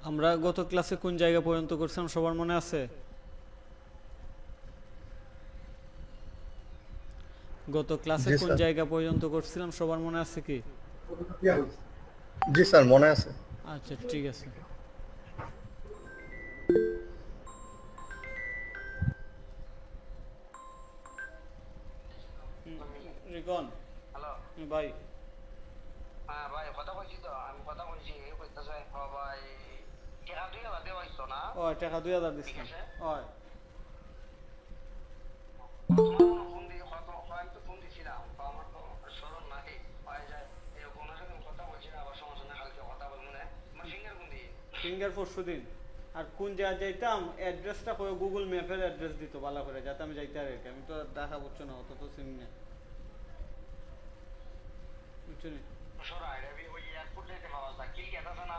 আমরা গত ক্লাসে কোন জায়গা পর্যন্ত করছিলাম সবার মনে আছে? গত ক্লাসে কোন জায়গা পর্যন্ত করছিলাম সবার মনে আছে কি? জি স্যার, মনে আছে। আচ্ছা ঠিক আছে। রিকন, হ্যালো ভাই। হ্যাঁ ভাই, কথা বলছি তো, আমি কথা বলছি কইতাছে ভাই টাকা 2000 দেওয়া হইতো না? ও টাকা 2000 দিছিলাম। ওই তোমার ফোন দিয়ে কত আমি তো ফোন দিছিলাম, আমার তো স্মরণ নাই পাই যায়। এই কোন সাথে কথা বলছি না, আবার সমস্যা না, কালকে কথা বলবো না। আমার ফিঙ্গার কোন দিয়ে ফিঙ্গার পরশুদিন। আর কোন জায়গায় যাইতাম অ্যাড্রেসটা কই গুগল ম্যাপের অ্যাড্রেস দিত ভালো করে, যাতে আমি যাইতে আর আমি তো দেখা বুঝছো না, অত তো চিনি না, বুঝছো নি? সরাই রবি ওই এয়ারপোর্ট যেতে পাওয়া যায়, কি গেছে না?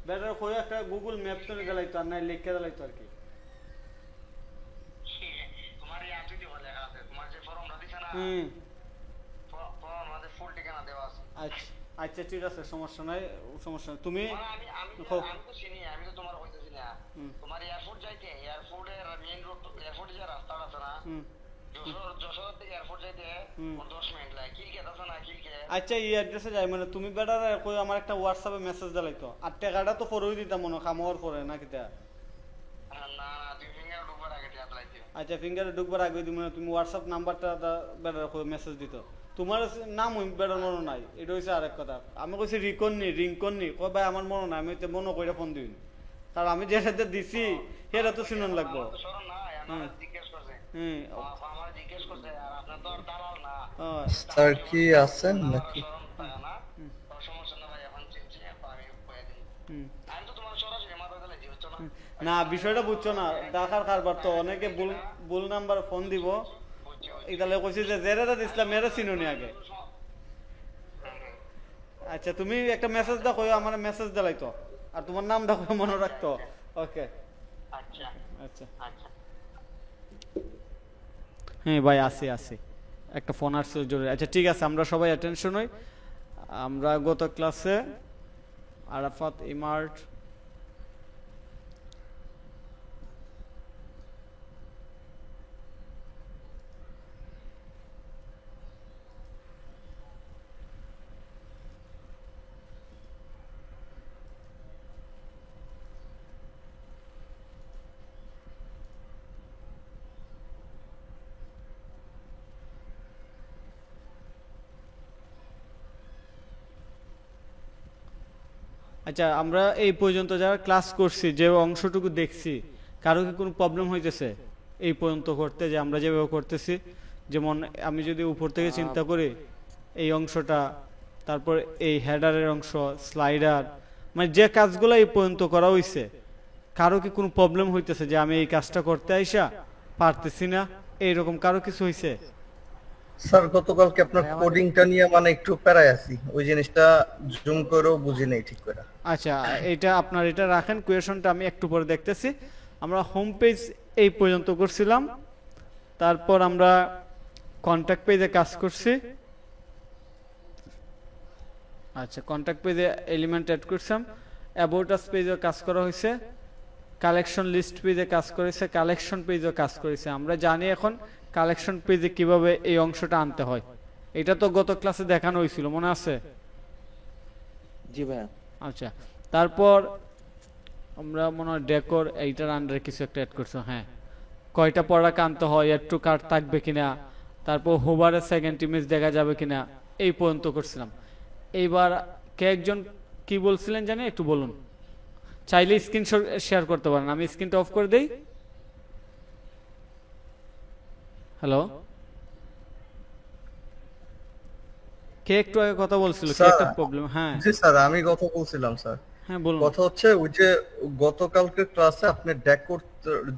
বেটার কই একটা গুগল ম্যাপ তো গেলাইতো, আর নাই লিখে গেলাইতো আর কি। তোমার এই আজ যদি বলে আছে, তোমার যে ফর্মটা দিছে না, ফর্ম আমাদের ফুল ঠিকানা দেওয়া আছে। আচ্ছা আচ্ছা ঠিক আছে, সমস্যা নাই, সমস্যা নাই। তুমি আমি তো চিনি, আমি তো তোমার কইতেছি না। তোমার এয়ারপোর্ট যাইতে, এয়ারপোর্টের মেইন রোড, এয়ারপোর্টে যে রাস্তাটা আছে না, যশোর থেকে এয়ারপোর্ট যাইতে 10 মিনিট লাগে। কিলকে আছে না, কিলকে। আচ্ছা এই অ্যাড্রেসে যাই, মানে তুমি বেটার কই আমার একটা হোয়াটসঅ্যাপে মেসেজ দিলাইতো, আর টাকাটা তো পরেই দিতাম মনে খামোর পরে না কিটা। না তুমি ফিঙ্গার ঢুকবার আগে টাকা লাইতে। আচ্ছা ফিঙ্গারে ঢুকবার আগে তুমি হোয়াটসঅ্যাপ নাম্বারটা বেটার কই মেসেজ দিত। তোমার নাম বেটার মনে নাই, এটা হচ্ছে আরেক কথা। আমি কইছি রিঙ্কন নি কই ভাই আমার মনে নাই, আমি তো মনে কইরা ফোন দিই, কারণ আমি যে সাথে দিছি সেটা তো শুনুন লাগবো। আমার জিজ্ঞেস করছে, আর আপনার তো আর দালাল না স্যার, কি আছেন নাকি? সমস্যা না ভাই, এখন চিনছি আমি কয়ে দিই। আমি তো তোমার সরাসরি মাথা দিলে জি হচ্ছে না। না বিষয়টা বুঝছো না, ঢাকার কারবার তো অনেকে ভুল নাম্বার ফোন দিব, এটালে কইছি যে জেরেদা দিছিলাম মেরে চিনুনি আগে। আচ্ছা তুমি একটা মেসেজ দাও, কই আমার মেসেজ দিলাইতো, আর তোমার নামটা কই মনে রাখতো। ওকে আচ্ছা আচ্ছা আচ্ছা। হ্যাঁ ভাই আসি একটা ফোন আসছে জরুরি। আচ্ছা ঠিক আছে, আমরা সবাই অ্যাটেনশন হই। আমরা গত ক্লাসে আরাফাত ইমার্ট আচ্ছা আমরা এই পর্যন্ত যারা ক্লাস করছি, যে অংশটুকু দেখছি, কারো কি কোনো প্রবলেম হইতেছে এই পর্যন্ত করতে, যে আমরা যেভাবে করতেছি? যেমন আমি যদি উপর থেকে চিন্তা করি এই অংশটা, তারপর এই হেডারের অংশ, স্লাইডার, মানে যে কাজগুলো এই পর্যন্ত করা হয়েছে, কারো কি কোনো প্রবলেম হইতেছে যে আমি এই কাজটা করতে আইসা পারতেছি না, এইরকম কারো কিছু হয়েছে? স্যার, গতকালকে আপনার কোডিংটা নিয়ে মানে একটু প্যারায় আছি, ওই জিনিসটা জুম করেও বুঝি নাই ঠিক করে। আচ্ছা এটা আপনার এটা রাখেন, কোয়েশনটা আমি একটু পরে দেখতেছি। আমরা হোম পেজ এই পর্যন্ত করছিলাম, তারপর আমরা কন্ট্যাক্ট পেজে কাজ করছি। আচ্ছা কন্ট্যাক্ট পেজে এলিমেন্ট অ্যাড করছিলাম, অ্যাবাউট আস পেজে কাজ করা হয়েছে, কালেকশন লিস্ট পেজে কাজ করেছে, কালেকশন পেজে কাজ করেছে। আমরা জানি এখন কালেকশন পেজে কিভাবে এই অংশটা আনতে হয়, এটা তো গত ক্লাসে দেখানো হয়েছিল, মনে আছে? জি ভাইয়া। আচ্ছা তারপর আমরা মনে হয় ডেকোর এইটার আন্ডারে কিছু একটা অ্যাড করছো। হ্যাঁ, কয়টা প্রোডাক্ট আনতে হয়, একটু কার্ড থাকবে কিনা, তারপর হোভারের সেকেন্ড ইমেজ দেখা যাবে কিনা, এই পর্যন্ত করছিলাম। এইবার কে একজন কি বলছিলেন জানি, একটু বলুন। চাইলে স্ক্রিন শেয়ার করতে পারেন, আমি স্ক্রিনটা অফ করে দেই। হ্যালো, কে একটু আগে কথা বলছিল, কি একটা প্রবলেম? হ্যাঁ জি স্যার, আমি কথা বলছিলাম স্যার। হ্যাঁ বলুন। কথা হচ্ছে ওই যে গতকালকে ক্লাসে আপনি ডেকোর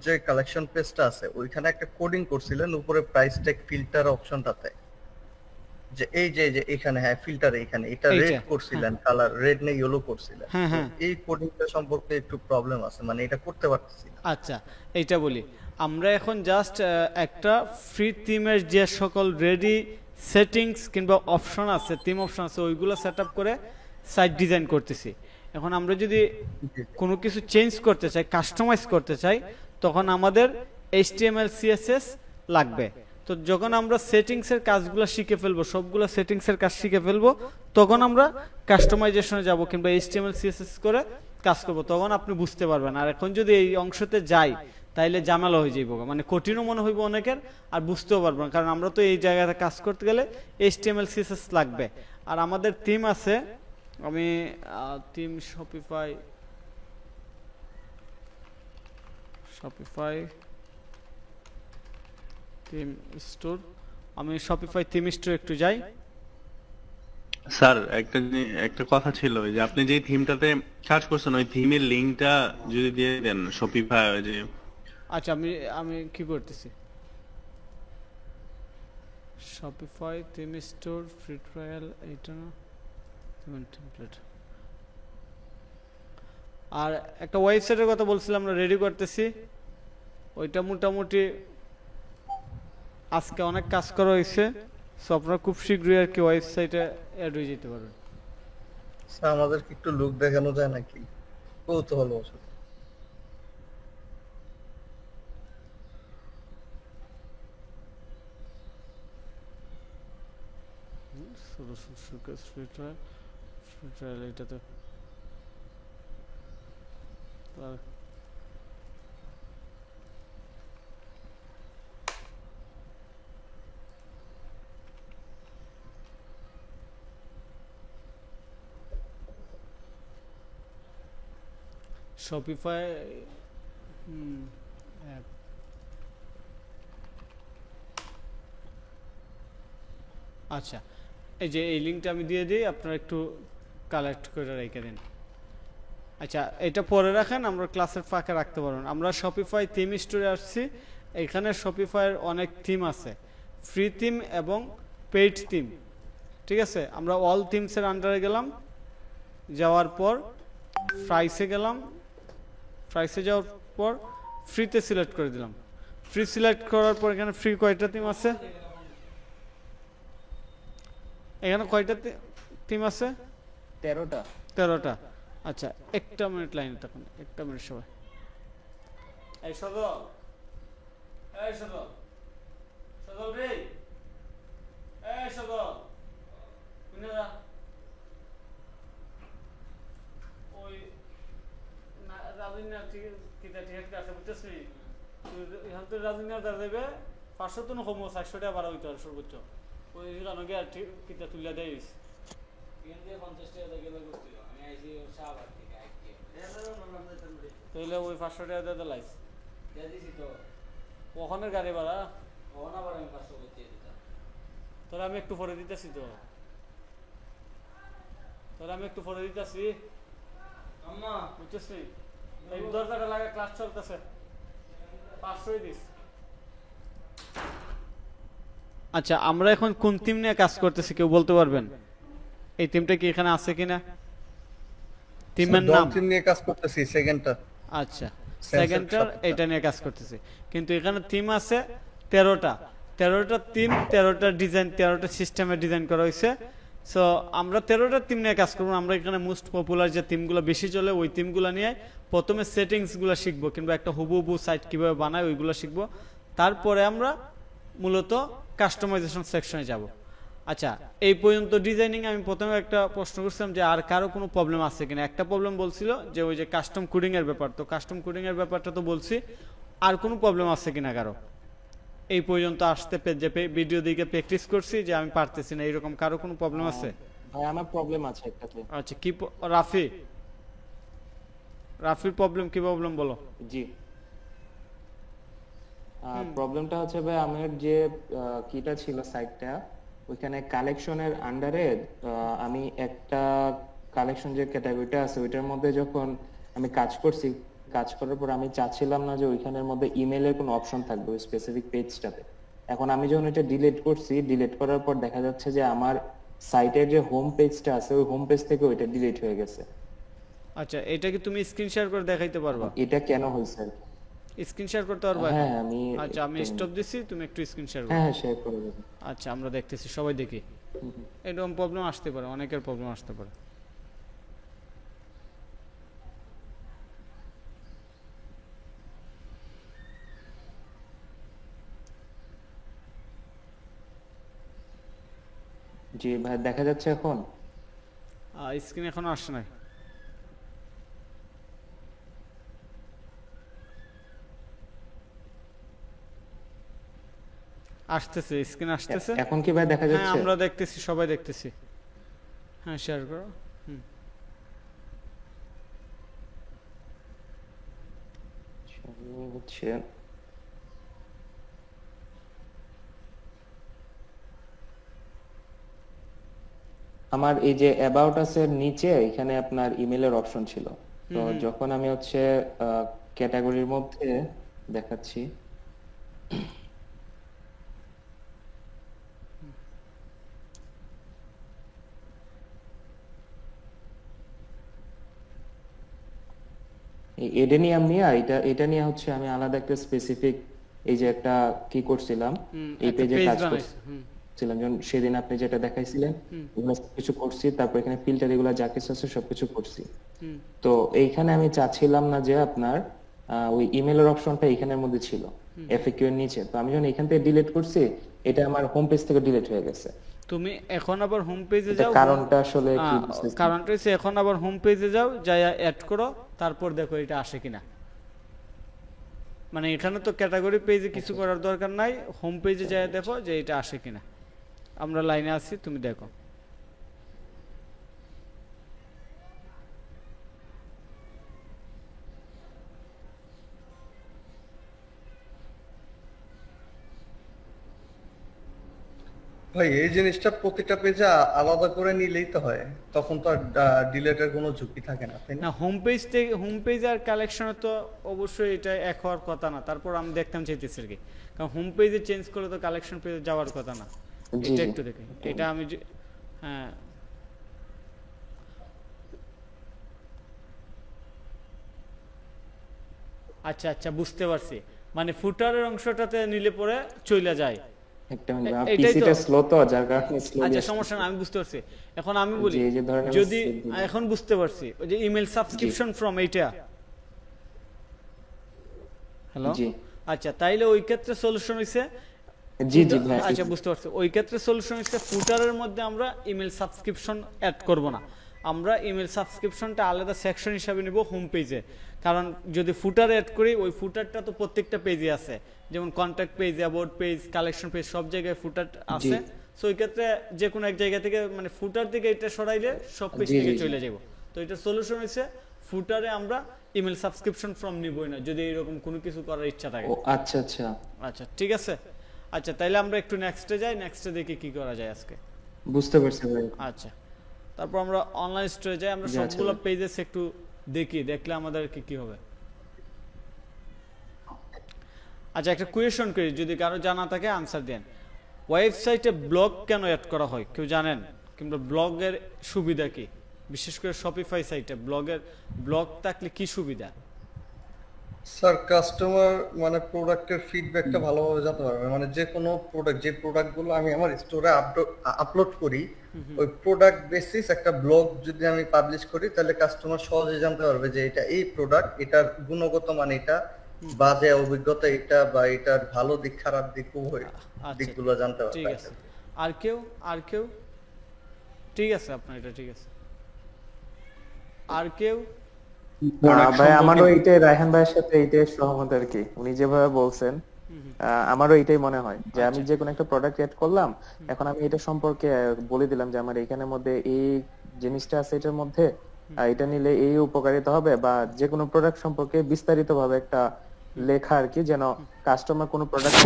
যে কালেকশন পেজটা আছে ওইখানে একটা কোডিং করছিলেন উপরে প্রাইস ট্যাগ ফিল্টার অপশনটাতে, যে এই যে এখানে, হ্যাঁ ফিল্টার এখানে, এটা রেড করছিলেন, কালার রেড না ইয়েলো করছিলেন। এই কোডিংটা সম্পর্কে একটু প্রবলেম আছে, মানে এটা করতে পারতেছি না। আচ্ছা এইটা বলি, আমরা এখন জাস্ট একটা ফ্রি থিমের যে সকল রেডি সেটিংস কিংবা অপশন আছে, থিম অপশন আছে, ওইগুলো সেট আপ করে সাইট ডিজাইন করতেছি। এখন আমরা যদি জি। কোনো কিছু চেঞ্জ করতে চাই, কাস্টমাইজ করতে চাই, তখন আমাদের HTML CSS লাগবে। তো যখন আমরা সেটিংসের কাজগুলো শিখে ফেলবো, সবগুলো সেটিংসের কাজ শিখে ফেলবো, তখন আমরা কাস্টমাইজেশনে যাব কিংবা HTML CSS করে কাজ করব, তখন আপনি বুঝতে পারবেন। আর এখন যদি এই অংশতে যাই তাইলে ঝামেলা হয়ে যাইব, মানে কঠিনও মনে হইব অনেকের, আর বুঝতেও পারবো না, কারণ আমরা তো এই জায়গাতে কাজ করতে গেলে HTML CSS লাগবে। আর আমাদের থিম আছে, আমি থিম শপিফাই থিম স্টোর, আমি শপিফাই থিম স্টোর একটু যাই। স্যার একটা কথা ছিল, ওই যে আপনি যে থিমটাতে কাজ করছেন ওই থিমের লিংকটা যদি দিয়ে দেন শপিফাই যে। আচ্ছা, আমি আমি কি করতেছি, Shopify theme store free trial, এইটা না টেমপ্লেট। আর একটা ওয়েবসাইটের কথা বলছিলাম, আমরা রেডি করতেছি, ওইটা মোটামুটি আজকে অনেক কাজ করা হয়েছে। সো আপনারা খুব শীঘ্রই আর কি ওয়েবসাইটে অ্যাড হয়ে যেতে পারবেন। স্যার আমাদেরকে একটু লুক দেখানো যায় নাকি, কৌতূহল বশত। ফ্রি ট্রায়াল এইটাতে শপিফাই অ্যাপ। আচ্ছা, এই যে এই লিঙ্কটা আমি দিয়ে দিই, আপনারা একটু কালেক্ট করে রেখে দিন। আচ্ছা, এটা পরে রাখেন, আমরা ক্লাসের ফাঁকে রাখতে পারবেন। আমরা শপিফাই থিম স্টোরে আসছি। এখানে শপিফাইয়ের অনেক থিম আছে, ফ্রি থিম এবং পেইড থিম। ঠিক আছে, আমরা অল থিমসের আন্ডারে গেলাম, যাওয়ার পর প্রাইসে গেলাম, প্রাইসে যাওয়ার পর ফ্রিতে সিলেক্ট করে দিলাম। ফ্রি সিলেক্ট করার পর এখানে ফ্রি কয়টা থিম আছে, এখানে কয়টা থিম আছে? 13টা। 13টা। আচ্ছা, একটা মিনিট লাইনে থাকুন, একটা মিনিট সবাই। এই সদল, এই সদল, সদল রে, এই সদল, শুনে যা। ওই রাজিনা কিতা টিকেট কাছে বুঝতেছ নি, এখান থেকে রাজিনা দাঁড়া দেবে 500 তো কমো, 400 টাকা বাড়া হইতো আর সর্বোচ্চ। ওই কারণে গিয়ে আর কিতা তুলিয়া দেয় তাহলে ওই 500 টাকা দিয়ে দিলাইস ওখানের গাড়ি ভাড়া, তোরা আমি একটু পরে দিতেছি, তোরা আমি একটু পরে দিতেছি, বুঝছিস নি? এই দরজাটা লাগে, ক্লাস চলতেছে, 500 দিস। আচ্ছা, আমরা এখন কোন থিম নিয়ে কাজ করতেছি কেউ বলতে পারবেন? এই থিমটা কি এখানে আছে কিনা? থিমের নাম থিম নিয়ে কাজ করতেছি, সেকেন্ডটা। আচ্ছা, সেকেন্ডটার এটা নিয়ে কাজ করতেছি, কিন্তু এখানে থিম আছে 13টা। 13টা থিম, 13টা ডিজাইন, 13টা সিস্টেমের ডিজাইন করা হয়েছে। সো আমরা 13টা থিম নিয়ে কাজ করবো। আমরা এখানে মোস্ট পপুলার যে থিমগুলো বেশি চলে ওই থিমগুলো নিয়ে প্রথমে সেটিংসগুলো শিখবো, কিংবা একটা হুবহু সাইট কিভাবে বানায় ওইগুলো শিখবো। তারপরে আমরা মূলত কাস্টমাইজেশন সেকশনে যাব। আচ্ছা, এই পর্যন্ত ডিজাইনিং আমি প্রথমে একটা প্রশ্ন করছিলাম যে আর কারো কোনো প্রবলেম আছে কিনা। একটা প্রবলেম বলছিল যে ওই যে কাস্টম কোডিং এর ব্যাপার, তো কাস্টম কোডিং এর ব্যাপারটা তো বলছি, আর কোনো প্রবলেম আছে কিনা কারো? এই পর্যন্ত আসতে যে ভিডিও দিকে প্র্যাকটিস করছি যে আমি পারতেছি না, এরকম কারো কোনো প্রবলেম আছে? ভাই আমার প্রবলেম আছে একটাতে। আচ্ছা, কি রাফির প্রবলেম, কি প্রবলেম বলো? জি, প্রবলেমটা হচ্ছে ভাই আমার যে কিটা ছিল সাইটটা, ওইখানে কালেকশনের আন্ডারে আমি একটা কালেকশন যে ক্যাটাগরিটা আছে ওইটার মধ্যে যখন আমি কাজ করছি, কাজ করার পর আমি চাচ্ছিলাম না যে ওইখানের মধ্যে ইমেলের কোনো অপশন থাকবে ওই স্পেসিফিক পেজটাতে। এখন আমি যখন এটা ডিলিট করছি, ডিলিট করার পর দেখা যাচ্ছে যে আমার সাইটের যে হোম পেজটা আছে ওই হোম পেজ থেকে ওইটা ডিলিট হয়ে গেছে। আচ্ছা, এটা কি তুমি স্ক্রিন শেয়ার করে দেখাইতে পারবা? এটা কেন হয়েছে? স্ক্রিন শেয়ার করতে পারবা? হ্যাঁ, আমি আচ্ছা, আমি স্টপ দিছি, তুমি একটু স্ক্রিন শেয়ার করো। হ্যাঁ শেয়ার করে দেব। আচ্ছা, আমরা দেখতেছি, সবাই দেখি। এরকম প্রবলেম আসতে পারে, অনেকের প্রবলেম আসতে পারে। জি ভাই, দেখা যাচ্ছে এখন? স্ক্রিন এখনো আসে নাই। আসতেছে, স্ক্রিন আসতেছে। এখন কি ভাই দেখা হ্যাঁ যাচ্ছে? আমরা দেখতেছি, সবাই দেখতেছি। হ্যাঁ শেয়ার করো। হচ্ছে আমার এই যে অ্যাবাউট আস এর নিচে এখানে আপনার ইমেলের অপশন ছিল। তো যখন আমি হচ্ছে ক্যাটাগরির মধ্যে দেখাচ্ছি, এই এডেনিয়াম নিয়ে এটা নিয়ে হচ্ছে আমি আলাদা একটা স্পেসিফিক এই যে একটা কি করছিলাম, এই পেজে কাজ করছিলাম। যেমন সেদিন আপনি যেটা দেখাইছিলেন ওগুলো কিছু করছি, তারপর এখানে ফিল্টার এগুলো যা কিছু আছে সবকিছু করছি। তো এইখানে আমি চাচ্ছিলাম না যে আপনার ওই ইমেলের অপশনটা এখানের মধ্যে ছিল এফএকিউ এর নিচে। তো আমি যখন এখান থেকে ডিলিট করছি, এটা আমার হোম পেজ থেকে ডিলিট হয়ে গেছে। তুমি এখন আবার হোম পেজে এটা যাও। কারণটা আসলে কি বুঝতেছি না। কারণটা হচ্ছে এখন আবার হোম পেজে যাও, যাই অ্যাড করো, তারপর দেখো এটা আসে কিনা। মানে এখানে তো ক্যাটাগরি পেজে কিছু করার দরকার নাই, হোম পেজে যাই দেখো যে এটা আসে কিনা। আমরা লাইনে আছি, তুমি দেখো। ভাই এই জিনিসটা প্রতিটা পেজে আলাদা করে নিলেই তো হয়, তখন তো আর ডিলেটের কোনো ঝুঁকি থাকে না, তাই না? না, হোম পেজ থেকে হোম পেজ আর কালেকশনে তো অবশ্যই এটা এক হওয়ার কথা না। তারপর আমি দেখতাম চাইতেছি আর কি, কারণ হোম পেজে চেঞ্জ করলে তো কালেকশন পেজে যাওয়ার কথা না। এটা একটু দেখে, এটা আমি হ্যাঁ আচ্ছা আচ্ছা বুঝতে পারছি। মানে ফুটারের অংশটাতে নিলে পরে চলে যায়। একটা মিনিট, আমার পিসিটা স্লো তো, যার কারণে স্লো। আচ্ছা সমস্যা না, আমি বুঝতে পারছি। এখন আমি বলি, যদি এখন বুঝতে পারছি ওই যে ইমেল সাবস্ক্রিপশন ফ্রম এইটা। হ্যালো, আচ্ছা তাইলে ওই ক্ষেত্রে সলিউশন হইছে। জি জি ভাই, আচ্ছা বুঝতে পারছি। ওই ক্ষেত্রে সলিউশন হইছে ফুটারের মধ্যে আমরা ইমেল সাবস্ক্রিপশন অ্যাড করব না, আমরা ইমেল সাবস্ক্রিপশনটা আলাদা সেকশন হিসাবে নিব হোম পেজে। কারণ যদি ফুটার অ্যাড করি, ওই ফুটারটা তো প্রত্যেকটা পেজে আছে, যেমন contact page, about page, collection page, সব জায়গায় ফুটার আছে। সো ওই ক্ষেত্রে যে কোনো এক জায়গা থেকে মানে ফুটার থেকে এটা সরাইলে সব পেজ থেকে চলে যাব। তো এটা সলিউশন হইছে ফুটারে আমরা ইমেল সাবস্ক্রিপশন ফ্রম নিবই না, যদি এরকম কোনো কিছু করার ইচ্ছা থাকে। আচ্ছা আচ্ছা আচ্ছা ঠিক আছে। আচ্ছা তাইলে আমরা একটু নেক্সটে যাই, নেক্সটে দেখি কি করা যায় আজকে। বুঝতে পারছি ভাই। আচ্ছা তারপর আমরা অনলাইন স্টোরে যাই, আমরা সবগুলো পেজেস একটু দেখি, দেখলে আমাদের কি হবে। আচ্ছা একটা কোয়েশ্চন করি, যদি কারো জানা থাকে আনসার দেন। ওয়েবসাইটে ব্লগ কেন অ্যাড করা হয় কেউ জানেন? কিংবা ব্লগের সুবিধা কি? বিশেষ করে শপিফাই সাইটে ব্লগ থাকলে কি সুবিধা? স্যার কাস্টমার মানে প্রোডাক্টের ফিডব্যাকটা ভালোভাবে জানতে পারবে। মানে যে কোনো প্রোডাক্ট, যে প্রোডাক্টগুলো আমি আমার স্টোরে আপলোড করি, ওই প্রোডাক্ট বেসিস একটা ব্লগ যদি আমি পাবলিশ করি, তাহলে কাস্টমার সহজে জানতে পারবে যে এটা এই প্রোডাক্ট, এটার গুণগত মান এটা, বাজে অভিজ্ঞতা এটা, বা এটার ভালো দিক খারাপ দিক উভয় দিকগুলো জানতে পারবে। ঠিক আছে। আর কেউ ঠিক আছে, আপনার এটা ঠিক আছে। আর কেউ? ভাই আমারও এইটাই, রায়হান ভাইয়ের সাথে এইটাই সহমত আর কি, উনি যেভাবে বলছেন আমারও এটাই মনে হয় যে আমি যে কোনো একটা প্রোডাক্ট এড করলাম, এখন আমি এটা সম্পর্কে বলে দিলাম যে আমার এখানের মধ্যে এই জিনিসটা আছে, এটার মধ্যে এটা নিলে এই উপকারিতা হবে, বা যে কোনো প্রোডাক্ট সম্পর্কে বিস্তারিত ভাবে একটা লেখা আর কি, যেন কাস্টমার কোনো প্রোডাক্ট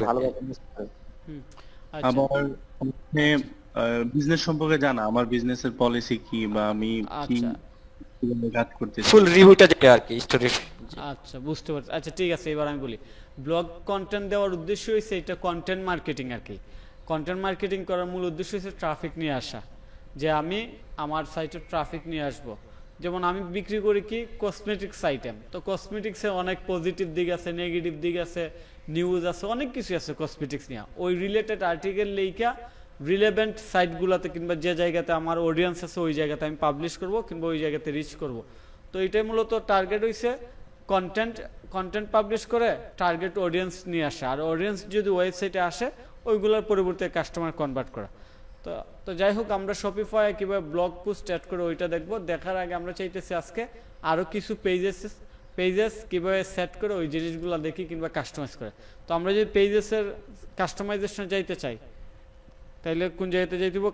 ভালোভাবে বুঝতে পারে। আবার বিজনেস সম্পর্কে জানা, আমার বিজনেসের পলিসি কি, বা আমি কি কাজ করতেছি, ফুল রিভিউটা যেটা আর কি স্টোরি। আচ্ছা বুঝতে পারছি। আচ্ছা ঠিক আছে, এবার আমি বলি। ব্লগ কন্টেন্ট দেওয়ার উদ্দেশ্য হইছে এটা কন্টেন্ট মার্কেটিং আর কি। কন্টেন্ট মার্কেটিং করার মূল উদ্দেশ্য হচ্ছে ট্রাফিক নিয়ে আসা, যে আমি আমার সাইটে ট্রাফিক নিয়ে আসব। যেমন আমি বিক্রি করি কি কসমেটিক্স আইটেম, তো কসমেটিক্সে অনেক পজিটিভ দিক আছে, নেগেটিভ দিক আছে, নিউজ আছে, অনেক কিছু আছে কসমেটিক্স নিয়ে। ওই রিলেটেড আর্টিকেল লেখা রিলেভেন্ট সাইটগুলোতে কিংবা যে জায়গাতে আমার অডিয়েন্স আছে ওই জায়গাতে আমি পাবলিশ করব, কিংবা ওই জায়গাতে রিচ করব। তো এটাই মূলত টার্গেট হইছে কন্টেন্ট পাবলিশ করে টার্গেট অডিয়েন্স নিয়ে আসা, আর অডিয়েন্স যদি ওয়েবসাইটে আসে ওইগুলোর পরিবর্তে কাস্টমার কনভার্ট করা। তো তো যাই হোক, আমরা শপিফাই কিভাবে ব্লগ পোস্ট অ্যাড করে ওইটা দেখবো। দেখার আগে আমরা চাইতেছি আজকে আরো কিছু পেজেস কিভাবে সেট করে ওই জিনিসগুলো দেখি কিংবা কাস্টমাইজ করে। তো আমরা যদি পেজেসের কাস্টমাইজেশনে যাইতে চাই তাহলে কোন জায়গাতে যাইতে হবে?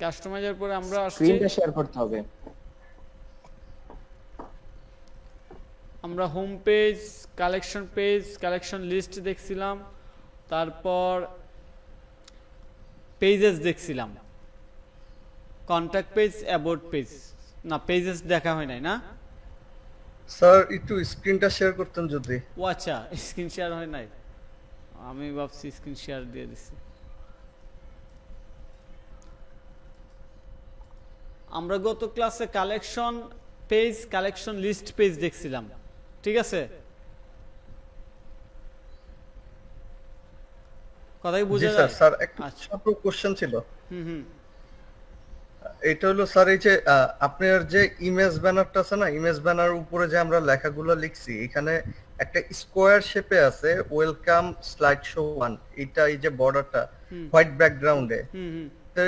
কাস্টমাইজের পরে আমরা স্ক্রিনটা শেয়ার করতে হবে। আমরা হোম পেজ, কালেকশন লিস্ট দেখছিলাম, তারপর পেজেস দেখছিলাম, কন্টাক্ট পেজ, অ্যাবাউট পেজ। না, পেজেস দেখা হয় নাই না স্যার, একটু স্ক্রিনটা শেয়ার করতেন যদি। ও আচ্ছা, স্ক্রিন শেয়ার হয় নাই, আমি ভাবছি স্ক্রিন শেয়ার দিয়ে দিচ্ছি। আমরা গত ক্লাসে collection page, collection list page দেখছিলাম, ঠিক আছে? কথাই বুঝে জি স্যার। স্যার একটা আচ্ছা। ছোট কোশ্চেন ছিল। হুম। এটা হলো স্যার, এই যে আপনার যে ইমেজ ব্যানারটা আছে না, ইমেজ ব্যানার উপরে যে আমরা লেখাগুলো লিখছি, এখানে একটা স্কোয়ার শেপে আছে ওয়েলকাম স্লাইড শো 1। এটা এই যে বর্ডারটা হোয়াইট ব্যাকগ্রাউন্ডে, হুম। তো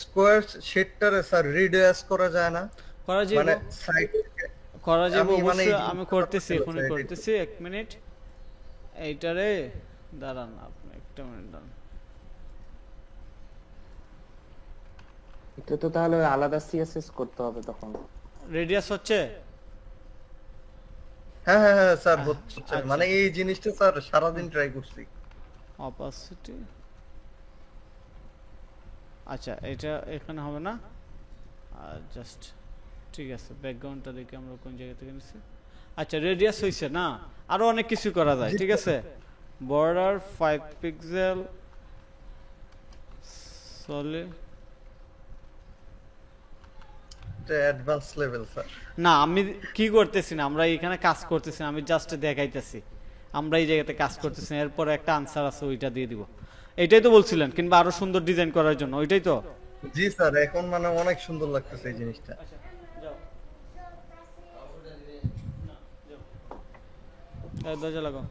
স্কোয়ার শেডটারে স্যার রিডিউস করা যায় না? করা যাবে, মানে সাইড করা যাবে আমি মানে অবশ্যই। এই আমি জিনিসটা করতেছি, করতে এখনই চাই, করতেছি, 1 মিনিট। এইটারে দাঁড়ান, আপনি একটা মিনিট দাঁড়ান। এটা তো তাহলে আলাদা সিএসএস করতে হবে তখন। রেডিয়াস হচ্ছে? হ্যাঁ হ্যাঁ হ্যাঁ স্যার, হচ্ছে। আচ্ছা। মানে এই জিনিসটা স্যার সারাদিন ট্রাই করছি। অপাসিটি, আচ্ছা এটা এখানে হবে না, জাস্ট ঠিক আছে। ব্যাকগ্রাউন্ডটা দেখে আমরা কোন জায়গা থেকে নিছি। আচ্ছা, রেডিয়াস হইছে না, আরো অনেক কিছু করা যায়, ঠিক আছে? Border 5 pixel, solid. এটা অ্যাডভান্স লেভেল স্যার। না, আমি কি করতেছি না, আমরা এখানে কাজ করতেছি না, আমি জাস্ট দেখাইতেছি আমরা এই জায়গাতে কাজ করতেছি। এরপর একটা আনসার আছে, ওইটা দিয়ে দিব। এটাই তো বলছিলেন, কিংবা আরো সুন্দর ডিজাইন করার জন্য, ওইটাই তো? জি স্যার, এখন মানে অনেক সুন্দর লাগতেছে এই জিনিসটা। দরজা লাগাও।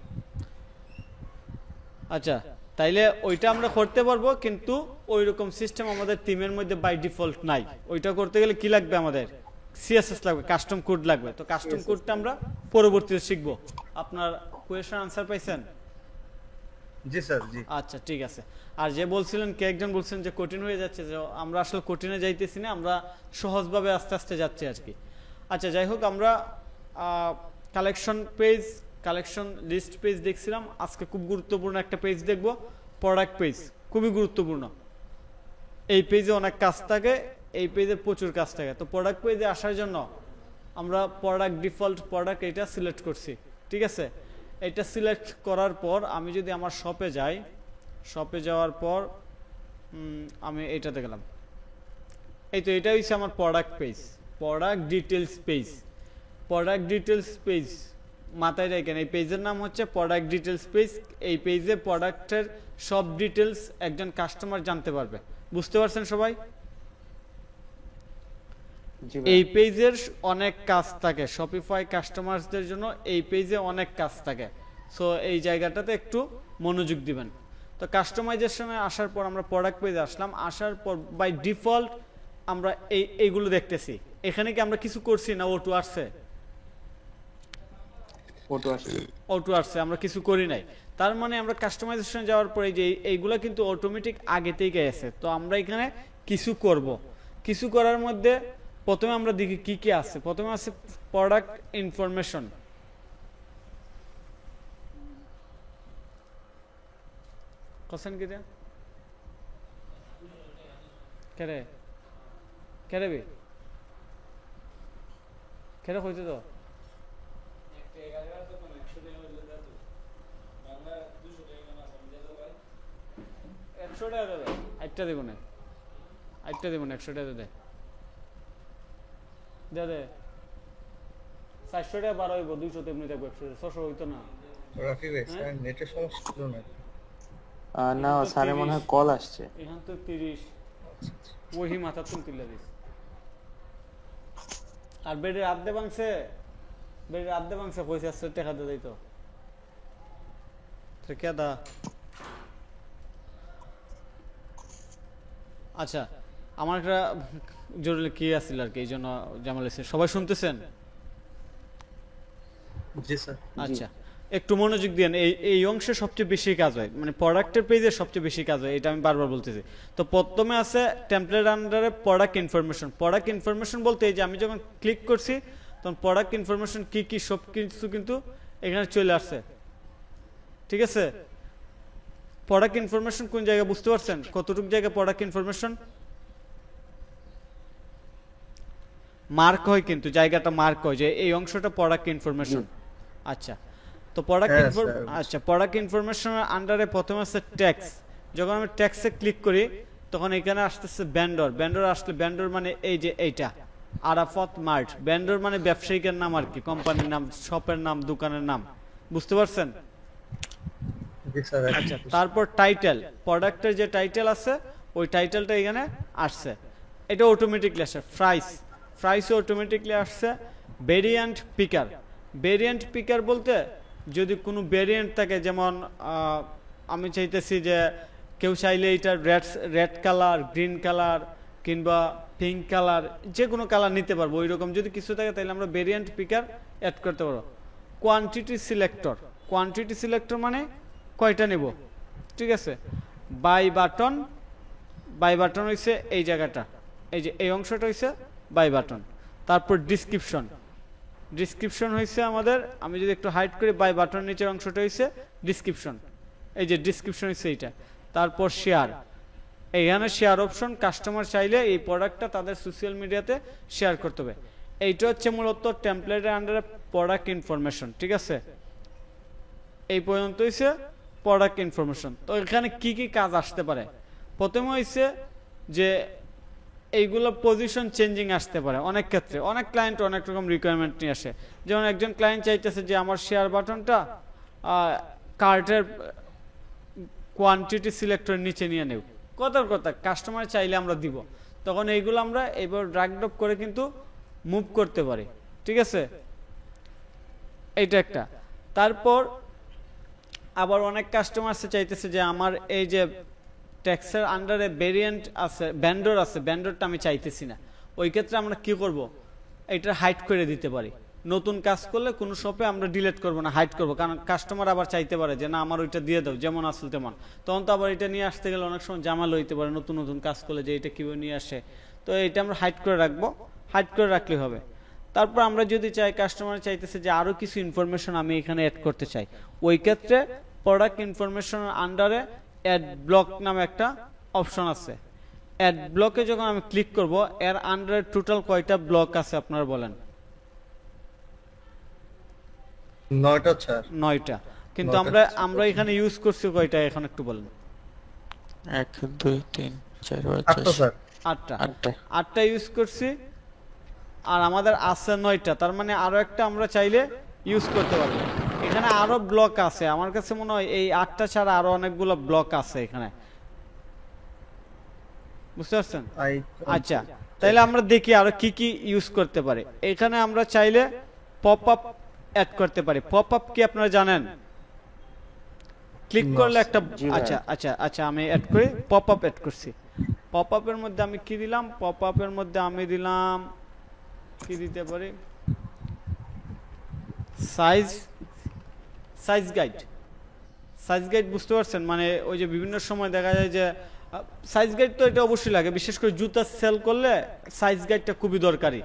আচ্ছা, তাইলে ওইটা আমরা করতে পারবো, কিন্তু ওইরকম সিস্টেম আমাদের টিমের মধ্যে বাই ডিফল্ট নাই। ওইটা করতে গেলে কি লাগবে? আমাদের সিএসএস লাগবে, কাস্টম কোড লাগবে। তো কাস্টম কোডটা আমরা পরবর্তীতে শিখবো। আপনার কোয়েশ্চেন আনসার পাইছেন? জি স্যার, জি। আচ্ছা, ঠিক আছে। আর যে বলছিলেন, কে একজন বলছেন যে কঠিন হয়ে যাচ্ছে, যে আমরা আসলে কঠিনে যাইতেছি না, আমরা সহজভাবে আস্তে আস্তে যাচ্ছি আর কি। আচ্ছা, যাই হোক, আমরা collection page, collection list page দেখছিলাম। আজকে খুব গুরুত্বপূর্ণ একটা পেজ দেখব, প্রোডাক্ট পেজ। খুবই গুরুত্বপূর্ণ। এই পেজে অনেক কাজ থাকে, এই পেজে প্রচুর কাজ থাকে। তো প্রোডাক্ট পেজে আসার জন্য আমরা প্রোডাক্ট, ডিফল্ট প্রোডাক্ট এটা সিলেক্ট করছি, ঠিক আছে? এটা সিলেক্ট করার পর আমি যদি আমার শপে যাই, শপে যাওয়ার পর আমি এইটাতে গেলাম। এই তো, এটা হচ্ছে আমার product page, product details page. Product details page মাথায় রাখেন, এই পেজের নাম হচ্ছে প্রোডাক্ট ডিটেলস পেজ। এই পেজে প্রোডাক্টের সব ডিটেলস একজন কাস্টমার জানতে পারবে। বুঝতে পারছেন সবাই? এই পেজের অনেক কাজ থাকে, শপিফাই কাস্টমারদের জন্য এই পেজে অনেক কাজ থাকে। সো এই জায়গাটাতে একটু মনোযোগ দিবেন। তো কাস্টমাইজেশনে আসার পর আমরা প্রোডাক্ট পেজে আসলাম। আসার পর বাই ডিফল্ট আমরা এইগুলো দেখতেছি। এখানে কি আমরা কিছু করছি না অটো আসছে? অটো আসছে, আমরা কিছু করি নাই। তার মানে আমরা কাস্টমাইজেশন যাওয়ার পরে যে এইগুলা কিন্তু অটোমেটিক আগে থেকে আছে। তো আমরা এখানে কিছু করব। কিছু করার মধ্যে প্রথমে আমরা দেখি কি কি আছে। প্রথমে আছে প্রোডাক্ট ইনফরমেশন। কোশ্চেন কি দেয়া কেরে কেরে বি কেরে হইতে তো 100 টাকা দেবে, আটটা দেবো না, 100 টাকা দে 400 টাকা 12 হইব, 200 তেমনি থাকবো, 600 হইতো না। রাফি ভাই, স্যার নেটের সমস্যা ছিল না? না স্যার, মনে হয় কল আসছে। এখান তো 30 ওহি মাথা তুল তুলে দিস। আর বেডের আধে ভাঙছে, বেডের আধে ভাঙছে, পয়সা আসছে টাকা দিয়ে দিত। তো কে দা আচ্ছা, আমার একটা জরুরি কি আছিল আর কি, এই জন্য জামাল এসে। সবাই শুনতেছেন? জি স্যার। আচ্ছা, একটু মনোযোগ দিন। এই এই অংশে সবচেয়ে বেশি কাজ হয়, মানে প্রোডাক্টের পেজে সবচেয়ে বেশি কাজ হয়, এটা আমি বারবার বলতেছি। তো প্রথমে আছে টেমপ্লেট আন্ডারে প্রোডাক্ট ইনফরমেশন। প্রোডাক্ট ইনফরমেশন বলতে এই যে আমি যখন ক্লিক করছি তখন প্রোডাক্ট ইনফরমেশন কি কি সব কিছু কিন্তু এখানে চলে আসছে, ঠিক আছে? প্রোডাক্ট ইনফরমেশন কোন জায়গায় বুঝতে পারছেন? কতটুকু জায়গা প্রোডাক্ট ইনফরমেশন মার্ক হয়, কিন্তু জায়গাটা মার্ক হয় যে এই অংশটা প্রোডাক্ট ইনফরমেশন। আচ্ছা, তো প্রোডাক্ট আচ্ছা, প্রোডাক্ট ইনফরমেশনের আন্ডারে প্রথমে আছে ট্যাক্স। যখন আমি ট্যাক্সে ক্লিক করি তখন এখানে আসতেছে ভেন্ডর। ভেন্ডর আসলে, ভেন্ডর মানে এই যে এইটা আরাফাত মার্ট। ভেন্ডর মানে ব্যবসায়িকের নাম আর কি, কোম্পানির নাম, শপের নাম, দোকানের নাম। বুঝতে পারছেন? জি স্যার। আচ্ছা, তারপর টাইটেল, প্রোডাক্টের যে টাইটেল আছে ওই টাইটেলটা এখানে আসছে, এটা অটোমেটিকলি আসে। প্রাইস, প্রাইসও অটোমেটিকলি আসছে। ভেরিয়েন্ট পিকার, ভেরিয়েন্ট পিকার বলতে যদি কোনো ভেরিয়েন্ট থাকে, যেমন আমি চাইতেছি যে কেউ চাইলে এটা রেড কালার, গ্রিন কালার কিংবা পিঙ্ক কালার, যে কোনো কালার নিতে পারবো, ওই রকম যদি কিছু থাকে তাহলে আমরা ভেরিয়েন্ট পিকার অ্যাড করতে পারবো। কোয়ান্টিটি সিলেক্টর, কোয়ান্টিটি সিলেক্টর মানে কয়টা নেব, ঠিক আছে? বাই বাটন, বাই বাটন হইছে এই জায়গাটা, এই যে এই অংশটা হইছে বাই বাটন। তারপর ডিসক্রিপশন, ডিসক্রিপশন হইছে আমাদের, আমি যদি একটু হাইড করি, বাই বাটন নিচের অংশটা হইছে ডিসক্রিপশন, এই যে ডিসক্রিপশন হইছে এইটা। তারপর শেয়ার, এইখানে শেয়ার অপশন, কাস্টমার চাইলে এই প্রোডাক্টটা তাদের সোশ্যাল মিডিয়াতে শেয়ার করতে হবে। এইটা হচ্ছে মূলত টেমপ্লেটের আন্ডারে প্রোডাক্ট ইনফরমেশন, ঠিক আছে? এই পর্যন্ত হইছে প্রোডাক্ট ইনফরমেশন। তো এখানে কি কি কাজ আসতে পারে? প্রথমে হইছে যে এইগুলো পজিশন চেঞ্জিং আসতে পারে অনেক ক্ষেত্রে। অনেক ক্লায়েন্ট অনেক রকম রিকোয়ারমেন্ট নিয়ে আসে। যেমন একজন ক্লায়েন্ট চাইতেছে যে আমার শেয়ার বাটনটা কার্টের কোয়ান্টিটি সিলেক্টর নিচে নিয়ে নেব, কথার কথা কাস্টমার চাইলে আমরা দিব, তখন এইগুলো আমরা এইবার ড্র্যাগ ড্রপ করে কিন্তু মুভ করতে পারি, ঠিক আছে? এইটা একটা। তারপর আবার অনেক কাস্টমার চাইতেছে যে আমার এই যে ট্যাক্সের আন্ডারে ভেরিয়েন্ট আছে, ভেন্ডর আছে, ভেন্ডরটা আমি চাইতেছি না, ওই ক্ষেত্রে আমরা কি করব, এটা হাইড করে দিতে পারি। নতুন কাজ করলে কোনো শপে আমরা ডিলিট করব না, হাইড করব, কারণ কাস্টমার আবার চাইতে পারে যে না আমার ওইটা দিয়ে দাও যেমন আসল তেমন, তখন তো আবার এটা নিয়ে আসতে গেলে অনেক সময় জামাল হইতে পারে নতুন নতুন কাজ করলে যে এটা কিভাবে নিয়ে আসে। তো এটা আমরা হাইড করে রাখবো, হাইড করে রাখলে হবে। তারপর আমরা যদি চাই, কাস্টমার চাইতেছে যে আরো কিছু ইনফরমেশন আমি এখানে অ্যাড করতে চাই, ওই ক্ষেত্রে প্রোডাক্ট ইনফরমেশনের আন্ডারে অ্যাড ব্লক নামে একটা অপশন আছে। অ্যাড ব্লকে যখন আমি ক্লিক করব, এর আন্ডারে টোটাল কয়টা ব্লক আছে আপনারা বলেন? 9টা স্যার। 9টা। কিন্তু 9টা আমরা এখানে ইউজ করছি কয়টা এখন একটু বলেন? 1 2 3 4 5 8টা স্যার। 8টা। 8টা ইউজ করছি, আর আমাদের আছে 9টা। তার মানে আরো একটা আমরা চাইলে ইউজ করতে পারবো। এখানে আরো ব্লক আছে, আমার কাছে মনে হয় এই 8টা ছাড়া আরো অনেকগুলো ব্লক আছে এখানে, বুঝতে পারছেন? আচ্ছা, তাইলে আমরা দেখি আরো কি কি ইউজ করতে পারে। এখানে আমরা চাইলে পপ আপ অ্যাড করতে পারি। পপ আপ কি আপনারা জানেন? ক্লিক করলে একটা, আচ্ছা আচ্ছা আচ্ছা আমি অ্যাড করি, পপ আপ অ্যাড করছি। পপ আপের মধ্যে আমি কি দিলাম? পপ আপের মধ্যে আমি দিলাম, কি দিতে পারি, সাইজ গাইড। সাইজ গাইড বুঝতে পারছেন? মানে ওই যে বিভিন্ন সময় দেখা যায় যে সাইজ গাইড তো এটা অবশ্যই লাগে, বিশেষ করে জুতা সেল করলে সাইজ গাইডটা খুবই দরকারি,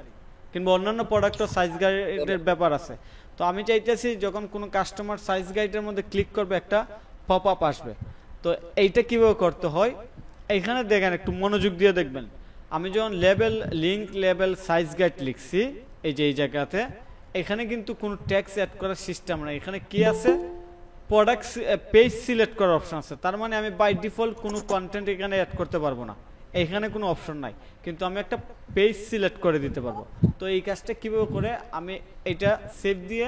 কিংবা অন্যান্য প্রোডাক্টও সাইজ গাইডের ব্যাপার আছে। তো আমি চাইতেছি যখন কোনো কাস্টমার সাইজ গাইডের মধ্যে ক্লিক করবে একটা পপ আপ আসবে। তো এইটা কিভাবে করতে হয় এইখানে দেখেন, একটু মনোযোগ দিয়ে দেখবেন। আমি যখন label, link label, size guide লিখছি এই যে এই জায়গাতে, এখানে কিন্তু কোনো ট্যাক্স অ্যাড করার সিস্টেম নাই। এখানে কি আছে? প্রোডাক্ট পেজ সিলেক্ট করার অপশন আছে। তার মানে আমি বাই ডিফল্ট কোনো কন্টেন্ট এখানে অ্যাড করতে পারবো না, এখানে কোনো অপশন নাই, কিন্তু আমি একটা পেজ সিলেক্ট করে দিতে পারবো। তো এই কাজটা কিভাবে করে, আমি এটা সেভ দিয়ে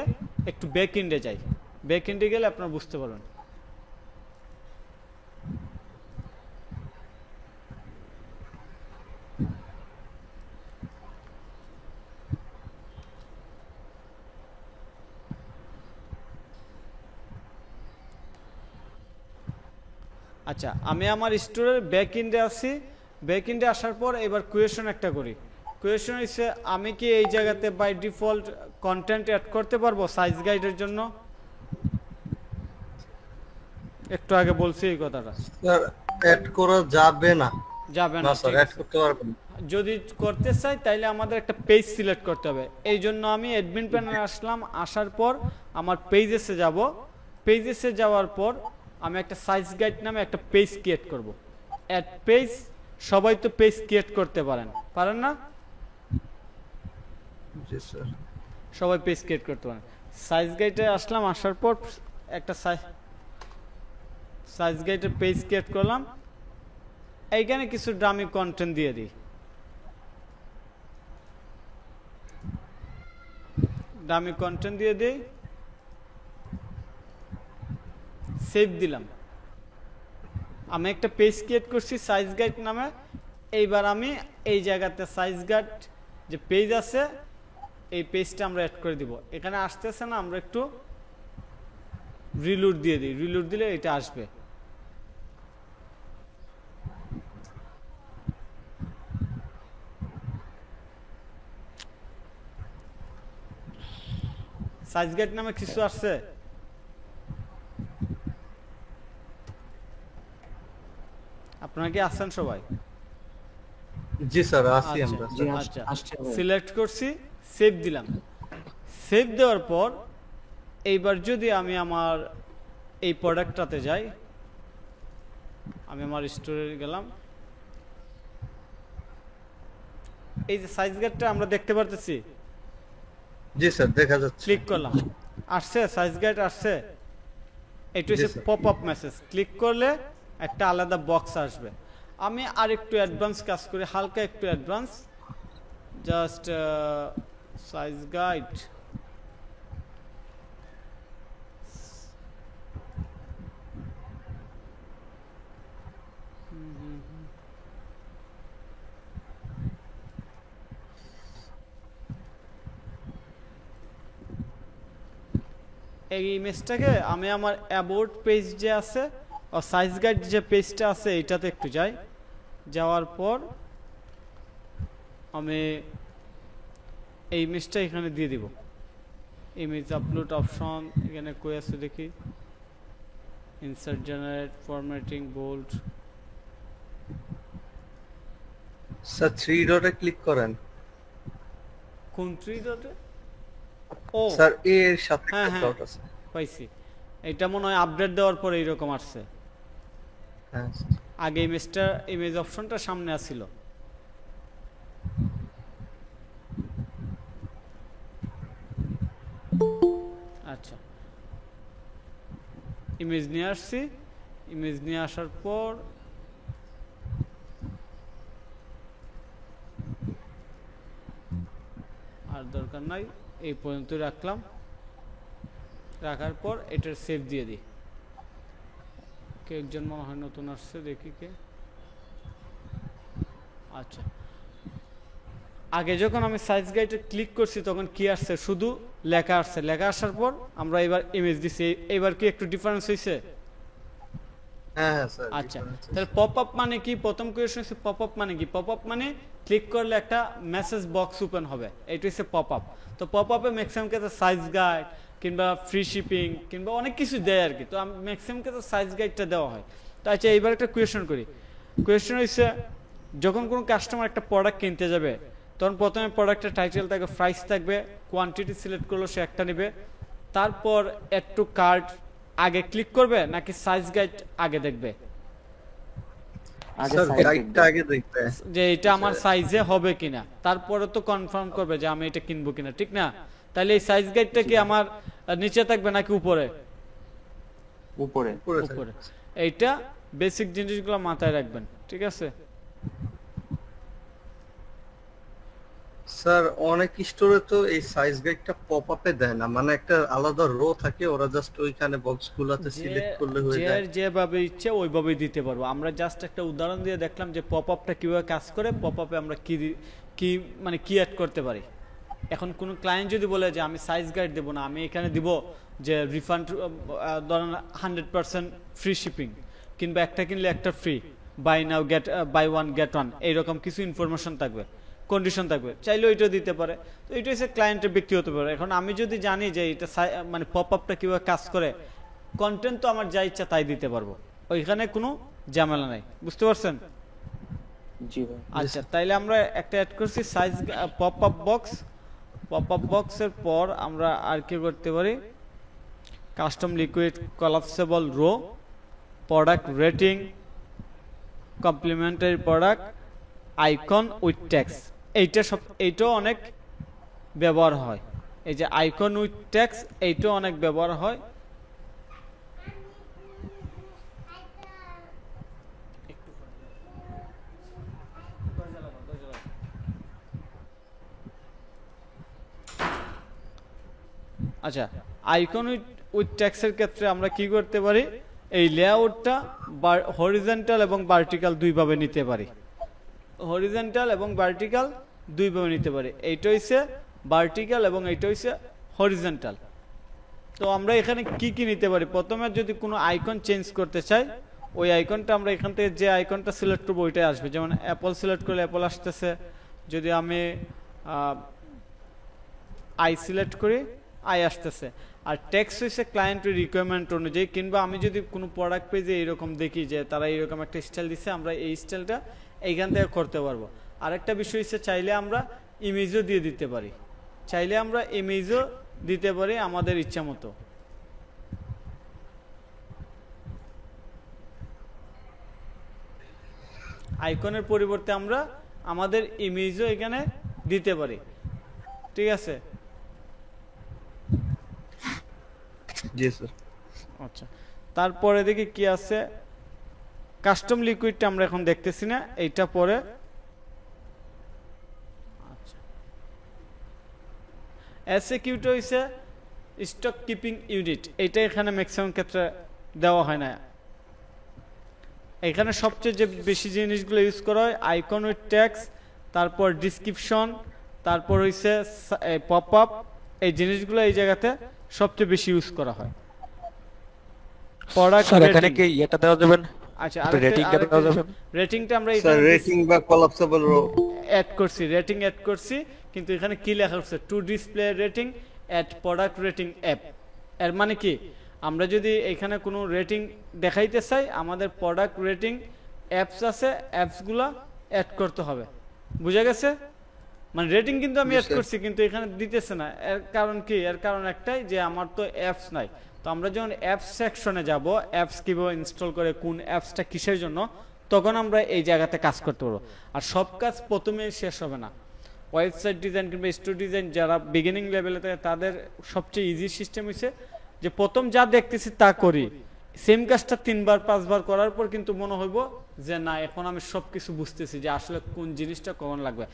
একটু ব্যাক এন্ডে যাই। ব্যাক এন্ডে গেলে আপনারা বুঝতে পারবেন। আচ্ছা, আমি আমার স্টোরের ব্যাক এন্ডে আছি। ব্যাকএন্ডে আসার পর এবার কোয়েশন একটা করি। কোয়েশন হচ্ছে আমি কি এই জায়গাতে বাই ডিফল্ট কন্টেন্ট অ্যাড করতে পারবো সাইজ গাইডের জন্য? একটু আগে বলছি এই কথাটা। স্যার অ্যাড করা যাবে না। যাবে না না, স্যার ঠিক অ্যাড আছে। করতে পারবেন না। যদি করতে চাই তাহলে আমাদের একটা পেজ সিলেক্ট করতে হবে। এই জন্য আমি অ্যাডমিন প্যানেলে আসলাম, আসার পর আমার পেজেসে যাব। পেজেসে যাওয়ার পর আমি একটা সাইজ গাইড নামে একটা পেজ ক্রিয়েট করব। অ্যাড পেজ, সবাই তো পেজ ক্রিয়েট করতে পারেন না? জি স্যার। সবাই পেজ ক্রিয়েট করতে পারেন। সাইজ গাইডে আসলাম, আসার পর একটা সাইজ গাইডের পেজ ক্রিয়েট করলাম। এইখানে কিছু ডামি কন্টেন্ট দিয়ে দিই। ডামি কন্টেন্ট দিয়ে দিই, সেভ দিলাম। আমি একটা পেজ ক্রিয়েট করছি সাইজ গাইড নামে। এইবার আমি এই জায়গাতে সাইজ গাইড যে পেজ আছে এই পেজটা আমরা অ্যাড করে দিব। এখানে আসতেছে না, আমরা একটু রিলোড দিয়ে দিই। রিলোড দিলে এটা আসবে। সাইজ গাইড নামে কিছু আসছে? আপনারা কি আছেন সবাই? জি স্যার আসি আচ্ছা, আমরা। জি, আচ্ছা, আসছে ভাই। সিলেক্ট করছি, সেভ দিলাম। সেভ দেওয়ার পর এইবার যদি আমি আমার এই প্রোডাক্টটাতে যাই, আমি আমার স্টোরে গেলাম। এই যে সাইজ গাইডটা আমরা দেখতে পারতেছি, জি স্যার দেখা যাচ্ছে। ক্লিক করলাম, আসছে সাইজ গাইড আসছে। এটা হচ্ছে sir. Pop up message. Click করলে একটা আলাদা বক্স আসবে। আমি আর একটু অ্যাডভান্স কাজ করি, হালকা একটু অ্যাডভান্স। জাস্ট সাইজ গাইড, এই ইমেজটাকে আমি আমার অ্যাবাউট পেজ যে আছে ও সাইজ গাইড যে পেজটা আছে এইটাতে একটু যাই। যাওয়ার পর আমি এই ইমেজটা এখানে দিয়ে দিব। ইমেজ আপলোড অপশন এখানে কই আছে দেখি, insert, generate, formatting, bold. Sir 3 ডটে ক্লিক করেন। কোন থ্রি ডটে? ও স্যার এর সাথে হ্যাঁ, একটা হ্যাঁ। ডট আছে। পাইছি। এটা মনে হয় আপডেট দেওয়ার পর এইরকম আসছে। হ্যাঁ আগে ইমেজ অপশনটা সামনে আসছিল। আচ্ছা, ইমেজ নিয়ে আসছি। ইমেজ নিয়ে আসার পর আর দরকার নাই, এই পর্যন্ত রাখলাম। রাখার পর এটার সেভ দিয়ে দিই। কে একজন মনে হয় নতুন আসছে, দেখি কে। আচ্ছা, আগে যখন আমি সাইজ গাইডে ক্লিক করছি তখন কি আসছে, শুধু লেখা আসছে। লেখা আসার পর আমরা এবার ইমেজ দিছি। এবার কি একটু ডিফারেন্স হয়েছে? হ্যাঁ স্যার। আচ্ছা, তাহলে পপ আপ মানে কি? প্রথম কোয়েশ্চন হচ্ছে পপ আপ মানে কি? পপ আপ মানে ক্লিক করলে একটা মেসেজ বক্স ওপেন হবে, এটা হচ্ছে পপ আপ। তো পপ আপে ম্যাক্সিমাম ক্ষেত্রে সাইজ গাইড কিংবা ফ্রি শিপিং কিংবা অনেক কিছু দেয় আর কি। তো ম্যাক্সিমাম ক্ষেত্রে সাইজ গাইডটা দেওয়া হয়। তো আচ্ছা, এইবার একটা কোয়েশ্চন করি। কোয়েশ্চন হচ্ছে যখন কোনো কাস্টমার একটা প্রোডাক্ট কিনতে যাবে তখন প্রথমে প্রোডাক্টের টাইটেল থাকবে, প্রাইস থাকবে, কোয়ান্টিটি সিলেক্ট করলো সে একটা নেবে, তারপর অ্যাড টু কার্ট আগে ক্লিক করবে নাকি সাইজ গাইড আগে দেখবে? আগে স্যার সাইড গাইডটা আগে দেখবে। যে এটা আমার সাইজে হবে কিনা, তারপরে তো কনফার্ম করবে যে আমি এটা কিনবো কিনা, ঠিক না? তাহলে এই সাইজ গাইডটা কি আমার নিচে থাকবে নাকি উপরে? উপরে। উপরে। এইটা বেসিক জিনিসগুলো মাথায় রাখবেন, ঠিক আছে? স্যার অনেক স্টোরে তো এই সাইজ গাইডটা পপ আপে দেয় না, মানে একটা আলাদা রো থাকে, ওরা জাস্ট ওইখানে বক্সগুলোতে সিলেক্ট করলে হয়ে যায়। যেভাবে ইচ্ছে ওইভাবেই দিতে পারবো। আমরা জাস্ট একটা উদাহরণ দিয়ে দেখলাম যে পপ আপটা কিভাবে কাজ করে, পপ আপে আমরা কি মানে কি অ্যাড করতে পারি। এখন কোন ক্লায়েন্ট যদি বলে যে আমি সাইজ গাইড দেবো না, আমি এখানে দিব যে রিফান্ড, ধরেন 100% ফ্রি শিপিং কিংবা একটা কিনলে একটা free, buy now get buy one get one এইরকম কিছু ইনফরমেশন থাকবে, কন্ডিশন থাকবে, চাইলে ওইটা দিতে পারে। তো এটা হচ্ছে ক্লায়েন্টের ব্যক্তিগত ব্যাপার। এখন আমি যদি জানি যে এটা মানে পপ আপটা কিভাবে কাজ করে, কন্টেন্ট তো আমার যা ইচ্ছা তাই দিতে পারবো, ওইখানে কোনো ঝামেলা নাই। বুঝতে পারছেন? জি ভাই। আচ্ছা, তাইলে আমরা একটা অ্যাড করছি size pop up box. Pop up বক্সের পর আমরা আর কি করতে পারি, custom liquid collapsible row, product rating, complimentary product, icon with text. এইটাও অনেক ব্যবহার হয়। এই যে আইকন উইথ টেক্সট এইটাও অনেক ব্যবহার হয়। আচ্ছা, আইকন উইথ টেক্সটের ক্ষেত্রে আমরা কি করতে পারি, এই লেআউটটা হরিজন্টাল এবং ভার্টিক্যাল দুইভাবে নিতে পারি। হরিজন্টাল এবং ভার্টিক্যাল দুইভাবে নিতে পারি। এইটা হইছে ভার্টিক্যাল এবং এইটা হইছে হরিজন্টাল। তো আমরা এখানে কি কি নিতে পারি, প্রথমে যদি কোনো আইকন চেঞ্জ করতে চাই, ওই আইকনটা আমরা এখান থেকে যে আইকনটা সিলেক্ট করবো ওইটাই আসবে। যেমন অ্যাপল সিলেক্ট করলে অ্যাপল আসতেছে, যদি আমি আই সিলেক্ট করি আই আসতেছে। আর টেক্সট হচ্ছে ক্লায়েন্টের রিকোয়ারমেন্ট অনুযায়ী, কিংবা আমি যদি কোনো প্রোডাক্ট পেজে এরকম দেখি যে তারা এইরকম একটা স্টাইল দিচ্ছে, আমরা এই স্টাইলটা এইখান থেকে করতে পারবো। আরেকটা বিষয় হচ্ছে চাইলে আমরা ইমেজও দিয়ে দিতে পারি, চাইলে আমরা ইমেজও দিতে পারি আমাদের ইচ্ছা মতো। আইকনের পরিবর্তে আমরা আমাদের ইমেজও এখানে দিতে পারি। ঠিক আছে? জি স্যার। আচ্ছা, তারপরে দেখি কি আছে, কাস্টম লিকুইডটা আমরা এখন দেখতেছি না, এইটা পরে। আচ্ছা, এসএকিউটা হইছে স্টক কিপিং ইউনিট, এটা এখানে ম্যাক্সিমাম ক্ষেত্রে দেওয়া হয় না। এখানে সবচেয়ে যে বেশি জিনিসগুলো ইউজ করা হয় আইকন উইথ টেক্সট, তারপর ডিসক্রিপশন, তারপর হইছে পপ আপ, এই জিনিসগুলো এই জায়গাতে সবচেয়ে বেশি ইউজ করা হয়। প্রোডাক্ট এখানে কি এটা দেওয়া যাবে না? আচ্ছা, রেটিংটা দেওয়া যাবে? রেটিংটা আমরা স্যার রেটিং বা কলাপসেবল রো অ্যাড করছি, রেটিং অ্যাড করছি, কিন্তু এখানে কি লেখা আছে, to display rating at product rating app. এর মানে কি, আমরা যদি এখানে কোনো রেটিং দেখাইতে চাই, আমাদের প্রোডাক্ট রেটিং অ্যাপস আছে, অ্যাপসগুলো অ্যাড করতে হবে। বুঝা গেছে? মানে রেটিং কিন্তু আমি অ্যাড করছি, কিন্তু এখানে দিতেছে না। এর কারণ কি? এর কারণ একটাই যে আমার তো অ্যাপস নাই। তো আমরা যখন অ্যাপস সেকশনে যাব, অ্যাপস কিভাবে ইনস্টল করে, কোন অ্যাপসটা কিসের জন্য, তখন আমরা এই জায়গাতে কাজ করতে পারবো। আর সব কাজ প্রথমে শেষ হবে না। ওয়েবসাইট ডিজাইন কিংবা স্টোর ডিজাইন যারা বিগিনিং লেভেলে থাকে, তাদের সবচেয়ে ইজি সিস্টেম হচ্ছে যে প্রথম যা দেখতেছি তা করি, সেম কাজটা 3বার 5বার করার পর কিন্তু মনে হইব যে না, এখন আমি সবকিছু বুঝতেছি যে আসলে কোন জিনিসটা কখন লাগবে।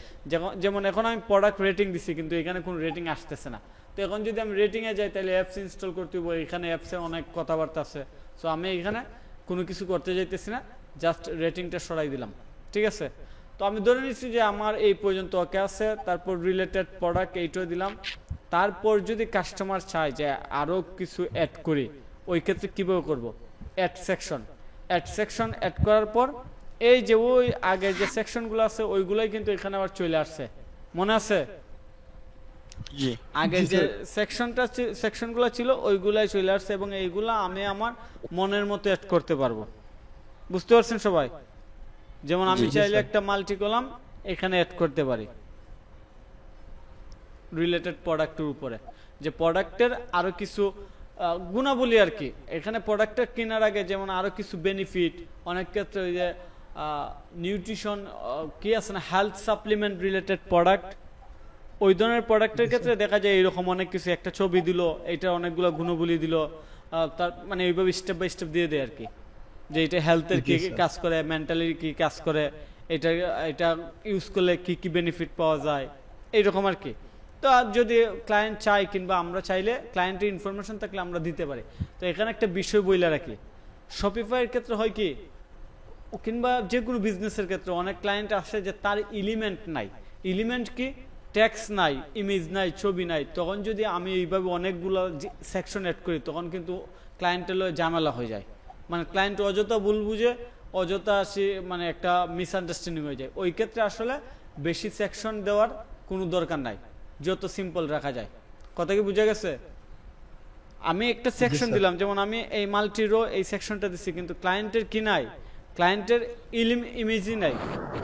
যেমন এখন আমি প্রোডাক্ট রেটিং দিছি, কিন্তু এখানে কোনো রেটিং আসতেছে না। তো এখন যদি আমি রেটিংয়ে যাই, তাহলে অ্যাপস ইনস্টল করতে হবে, এখানে অ্যাপসে অনেক কথাবার্তা আছে। সো আমি এখানে কোনো কিছু করতে যাইতেছি না, জাস্ট রেটিংটা সরাই দিলাম। ঠিক আছে? তো আমি ধরে নিচ্ছি যে আমার এই পর্যন্ত ওকে আছে, তারপর রিলেটেড প্রোডাক্ট এইটাও দিলাম। তারপর যদি কাস্টমার চায় যে আরও কিছু অ্যাড করি, ওই ক্ষেত্রে কীভাবে করবো, add section. Add section add করার পর এই যে ওই আগের যে সেকশনগুলো আছে ওইগুলোই কিন্তু এখানে আবার চলে আসছে, মনে আছে? আগের যে সেকশনগুলো ছিল ওইগুলাই চলে আসছে, এবং এইগুলা আমি আমার মনের মতো অ্যাড করতে পারবো। বুঝতে পারছেন সবাই? যেমন আমি চাইলে একটা মাল্টি কলাম এখানে অ্যাড করতে পারি রিলেটেড প্রোডাক্টের উপরে, যে প্রোডাক্টের আরো কিছু গুণাবলী আর কি। এখানে প্রোডাক্টটা কেনার আগে যেমন আরো কিছু বেনিফিট, অনেক ক্ষেত্রে ওই যে নিউট্রিশন কি আছে না, হেলথ সাপ্লিমেন্ট রিলেটেড প্রোডাক্ট, ওই ধরনের প্রোডাক্টের ক্ষেত্রে দেখা যায় এরকম অনেক কিছু, একটা ছবি দিল, এটা অনেকগুলো গুণাবলী দিল, তার মানে এইভাবে স্টেপ বাই স্টেপ দিয়ে দেয় আর কি, যে এটা হেলথের কি কাজ করে, মেন্টালি কি কাজ করে, এটা ইউজ করলে কি কি বেনিফিট পাওয়া যায়, এইরকম আর কি। তো আর যদি ক্লায়েন্ট চাই কিংবা আমরা চাইলে ক্লায়েন্টের ইনফরমেশন থাকলে আমরা দিতে পারি। তো এখানে একটা বিষয় বইলা রাখি, শপিফাইয়ের ক্ষেত্রে হয় কি, কিংবা যে কোনো বিজনেসের ক্ষেত্রে অনেক ক্লায়েন্ট আসে যে তার এলিমেন্ট নাই। এলিমেন্ট কি? টেক্সট নাই, ইমেজ নাই, ছবি নাই। তখন যদি আমি এইভাবে অনেকগুলো সেকশন অ্যাড করি, তখন কিন্তু ক্লায়েন্টের ঝামেলা হয়ে যায়। মানে ক্লায়েন্ট অযথা ভুল বুঝে অযথা আসি মানে একটা মিসআন্ডারস্ট্যান্ডিং হয়ে যায়। ওই ক্ষেত্রে আসলে বেশি সেকশন দেওয়ার কোনো দরকার নাই, যত সিম্পল রাখা যায়। কথা কি বুঝা গেছে? আমি একটা সেকশন দিলাম, যেমন আমি এই মাল্টি রো এই সেকশনটা দিচ্ছি, কিন্তু ক্লায়েন্টের কি নাই, ক্লায়েন্টের ইমেজই নাই,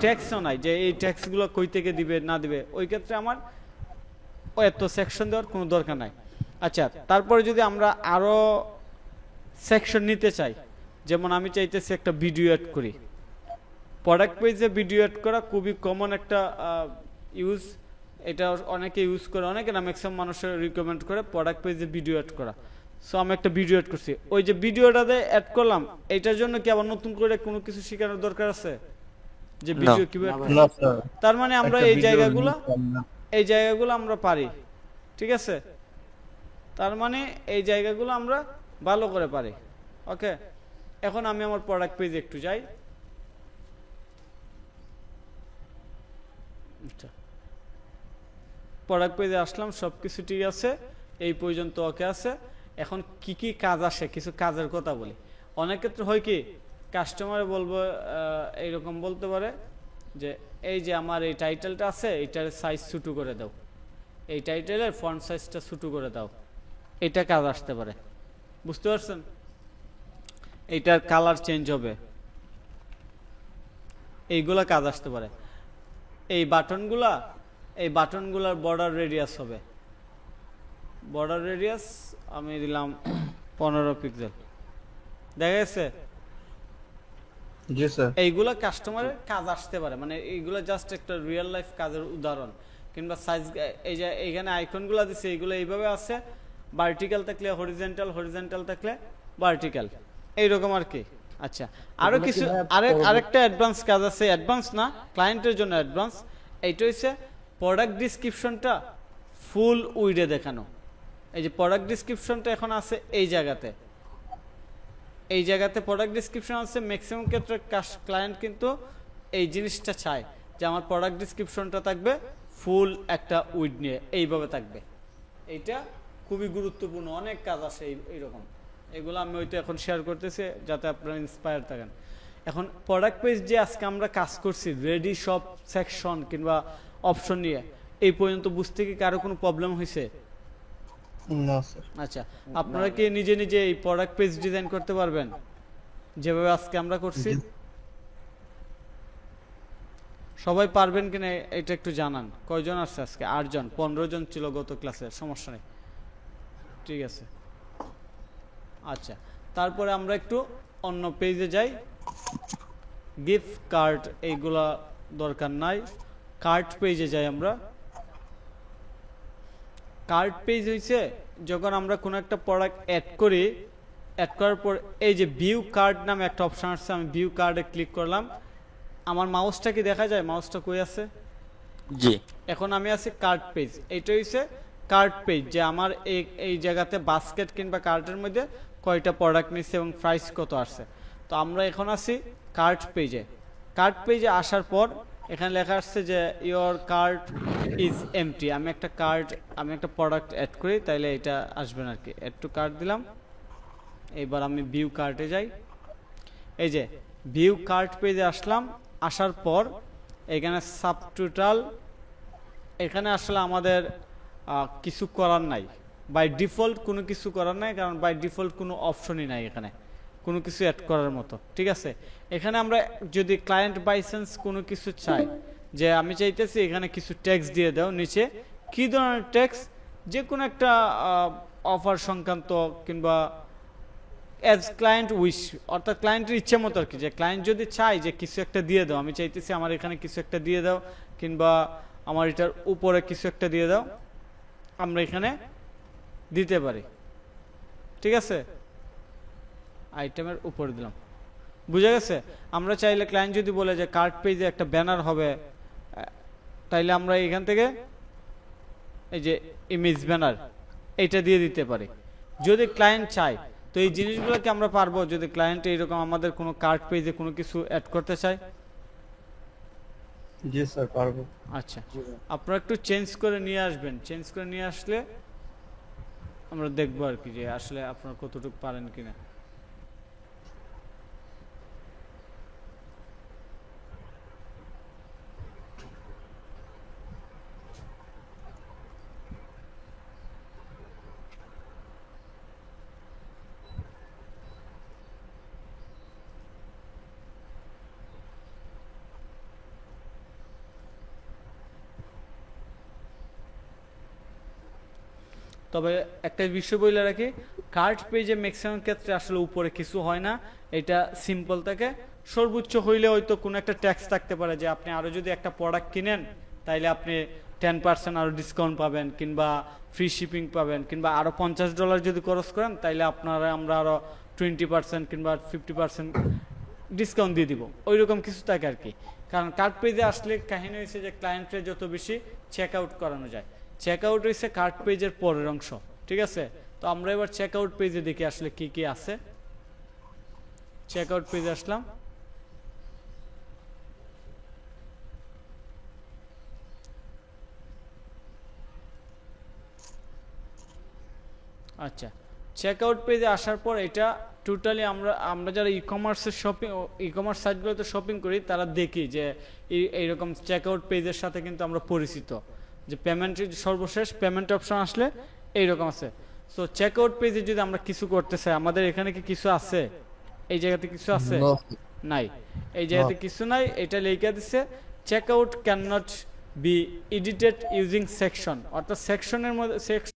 ট্যাক্সও নাই যে এই ট্যাক্সগুলো কই থেকে দিবে না দিবে। ওই ক্ষেত্রে আমার এত সেকশন দেওয়ার কোনো দরকার নাই। আচ্ছা, তারপরে যদি আমরা আরো সেকশন নিতে চাই, যেমন আমি চাইতেছি একটা ভিডিও অ্যাড করি। প্রোডাক্ট পেজে ভিডিও অ্যাড করা খুবই কমন একটা ইউজ, এটা অনেকে ইউজ করে, অনেকে না ম্যাক্সিমাম মানুষের রিকমেন্ড করে প্রোডাক্ট পেজে ভিডিও অ্যাড করা। সো আমি একটা ভিডিও অ্যাড করছি, ওই যে ভিডিওটাতে অ্যাড করলাম, এটার জন্য কি আবার নতুন করে কোনো কিছু শেখানোর দরকার আছে যে ভিডিও কিভাবে? না স্যার, তার মানে আমরা একটা এই video জায়গাগুলো আমরা পারি, ঠিক আছে? তার মানে এই জায়গাগুলো আমরা ভালো করে পারি। ওকে, এখন আমি আমার প্রোডাক্ট পেজে একটু যাই। আচ্ছা, প্রোডাক্ট পেজে আসলাম, সবকিছু ঠিক আছে, এই পর্যন্ত ওকে আছে। এখন কি কি কাজ আসে, কিছু কাজের কথা বলি। অনেক ক্ষেত্রে হয় কি, কাস্টমারে বলবো এইরকম বলতে পারে যে এই যে আমার এই টাইটেলটা আছে, এইটার সাইজ ছোট করে দাও, এই টাইটেলের ফন্ট সাইজটা ছোট করে দাও, এটা কাজ আসতে পারে। বুঝতে পারছেন? এইটার কালার চেঞ্জ হবে, এইগুলা কাজ আসতে পারে। এই বাটনগুলার বর্ডার রেডিয়াস হবে, বর্ডার রেডিয়াস আমি দিলাম 15 পিক্সেল, দেখা গেছে? জি স্যার। এইগুলা কাস্টমারের কাজ আসতে পারে, মানে এইগুলা জাস্ট একটা রিয়েল লাইফ কাজের উদাহরণ। কিংবা সাইজ, এই যে এইখানে আইকনগুলো দিচ্ছে, এইগুলো এইভাবে আছে, ভার্টিক্যাল থাকলে হরিজন্টাল, হরিজন্টাল থাকলে ভার্টিক্যাল, এইরকম আর কি। আচ্ছা, আরো কিছু আরেকটা অ্যাডভান্স কাজ আছে, অ্যাডভান্স না, ক্লায়েন্টের জন্য অ্যাডভান্স। এইটা হচ্ছে প্রোডাক্ট ডিসক্রিপশনটা ফুল উইডে দেখানো। এই যে প্রোডাক্ট ডিসক্রিপশনটা এখন আছে এই জায়গাতে, এই জায়গাতে প্রোডাক্ট ডিসক্রিপশন আছে। ম্যাক্সিমাম ক্ষেত্রে ক্লায়েন্ট কিন্তু এই জিনিসটা চায় যে আমার প্রোডাক্ট ডিসক্রিপশনটা থাকবে ফুল একটা উইড নিয়ে, এইভাবে থাকবে। এইটা খুবই গুরুত্বপূর্ণ, অনেক কাজ আসে এইরকম। এগুলো আমি হয়তো এখন শেয়ার করতেছি যাতে আপনারা ইন্সপায়ার থাকেন। এখন প্রোডাক্ট পেজ যে আজকে আমরা কাজ করছি রেডি সব সেকশন কিংবা অপশন নিয়ে, এই পর্যন্ত বুঝতে কি কারো কোনো প্রবলেম হয়েছে? না স্যার। আচ্ছা, আপনারা কি নিজে নিজে এই প্রোডাক্ট পেজ ডিজাইন করতে পারবেন যেভাবে আজকে আমরা করছি? সবাই পারবেন কিনা এটা একটু জানান। কয়জন আসছে আজকে? 8 জন, 15 জন ছিল গত ক্লাসে, সমস্যা নেই, ঠিক আছে। আচ্ছা, তারপরে আমরা একটু অন্য পেজে যাই। গিফট কার্ড এইগুলা দরকার নাই, কার্ড পেজে যাই আমরা। কার্ড পেজ হইছে যখন আমরা কোনো একটা প্রোডাক্ট অ্যাড করি, অ্যাড করার পর এই যে ভিউ কার্ড নামে একটা অপশন আসছে, আমি ভিউ কার্ডে ক্লিক করলাম। আমার মাউসটা কি দেখা যায়? মাউসটা কই আছে? জি, এখন আমি আছি কার্ড পেজ। এইটা হইছে কার্ড পেজ, যে আমার এই জায়গাতে বাস্কেট কিংবা কার্টের মধ্যে কয়টা প্রোডাক্ট নিচ্ছে এবং প্রাইস কত আসছে। তো আমরা এখন আছি কার্ড পেজে। কার্ড পেজে আসার পর এখানে লেখা আসছে যে ইয়োর কার্ট ইজ এমটি। আমি একটা প্রোডাক্ট অ্যাড করি, তাইলে এটা আসবে না আর কি। অ্যাড টু কার্ট দিলাম। এবার আমি ভিউ কার্টে যাই। এই যে ভিউ কার্ট পেজে আসলাম। আসার পর এখানে সাবটোটাল, এখানে আসলে আমাদের কিছু করার নাই, বাই ডিফল্ট কোনো কিছু করার নাই, কারণ বাই ডিফল্ট কোনো অপশনই নাই এখানে কোনো কিছু অ্যাড করার মতো, ঠিক আছে। এখানে আমরা যদি ক্লায়েন্ট বাইসেন্স কোনো কিছু চাই, যে আমি চাইতেছি এখানে কিছু ট্যাক্স দিয়ে দাও নিচে, কি ধরনের ট্যাক্স, যে কোনো একটা অফার সংক্রান্ত কিংবা অ্যাজ ক্লায়েন্ট উইশ, অর্থাৎ ক্লায়েন্টের ইচ্ছে মতো আর কি। যে ক্লায়েন্ট যদি চাই যে কিছু একটা দিয়ে দাও, আমি চাইতেছি আমার এখানে কিছু একটা দিয়ে দাও, কিংবা আমার এটার উপরে কিছু একটা দিয়ে দাও, আমরা এখানে দিতে পারি, ঠিক আছে। আইটেমের উপরে দিলাম, বুঝা গেছে। আমরা চাইলে ক্লায়েন্ট যদি বলে যে কার্ট পেজে একটা ব্যানার হবে, তাইলে আমরা এখান থেকে এই যে ইমেজ ব্যানার এইটা দিয়ে দিতে পারি যদি ক্লায়েন্ট চায়। তো এই জিনিসগুলোকে আমরা পারবো যদি ক্লায়েন্ট এইরকম আমাদের কোনো কার্ট পেজে কোনো কিছু অ্যাড করতে চায়। জি স্যার, পারবো। আচ্ছা, আপনারা একটু চেঞ্জ করে নিয়ে আসবেন। চেঞ্জ করে নিয়ে আসলে আমরা দেখবো আর কি যে আসলে আপনারা কতটুকু পারেন কিনা। তবে একটা বিষয় বলে রাখি, কার্ড পেজে ম্যাক্সিমাম ক্ষেত্রে আসলে উপরে কিছু হয় না, এটা সিম্পল থাকে। সর্বোচ্চ হইলে হয়তো কোনো একটা ট্যাক্স থাকতে পারে, যে আপনি আরো যদি একটা প্রোডাক্ট কিনেন তাইলে আপনি 10% আরো ডিসকাউন্ট পাবেন, কিংবা ফ্রি শিপিং পাবেন, কিংবা আরো $50 যদি খরচ করেন তাইলে আমরা আরো 20% কিংবা 50% ডিসকাউন্ট দিয়ে দিব, ওইরকম কিছু থাকে আর কি। কারণ কার্ড পেজে আসলে কাহিনী হয়েছে যে ক্লায়েন্টকে যত বেশি চেক আউট করানো যায়, চেক আউট হয়েছে কার্ড পেজের পরের অংশ, ঠিক আছে। তো আমরা এবার চেক আউট পেজে দেখি আসলে কি কি আছে। চেক আউট পেজে আসলাম, আচ্ছা চেক আউট পেজে আসার পর এটা টোটালি আমরা যারা ই কমার্স সাইটগুলোতে শপিং করি তারা দেখি যে এইরকম চেক আউট পেজের সাথে কিন্তু আমরা পরিচিত, যে পেমেন্ট সর্বশেষ পেমেন্ট অপশন আসলে এইরকম আছে। সো চেক আউট পেজে যদি আমরা কিছু করতে চাই, আমাদের এখানে কি কিছু আছে? এই জায়গাতে কিছু আছে? নাই, এই জায়গাতে কিছু নাই। এটা লেখা দিচ্ছে check out can not be edited using section, অর্থাৎ সেকশনের মধ্যে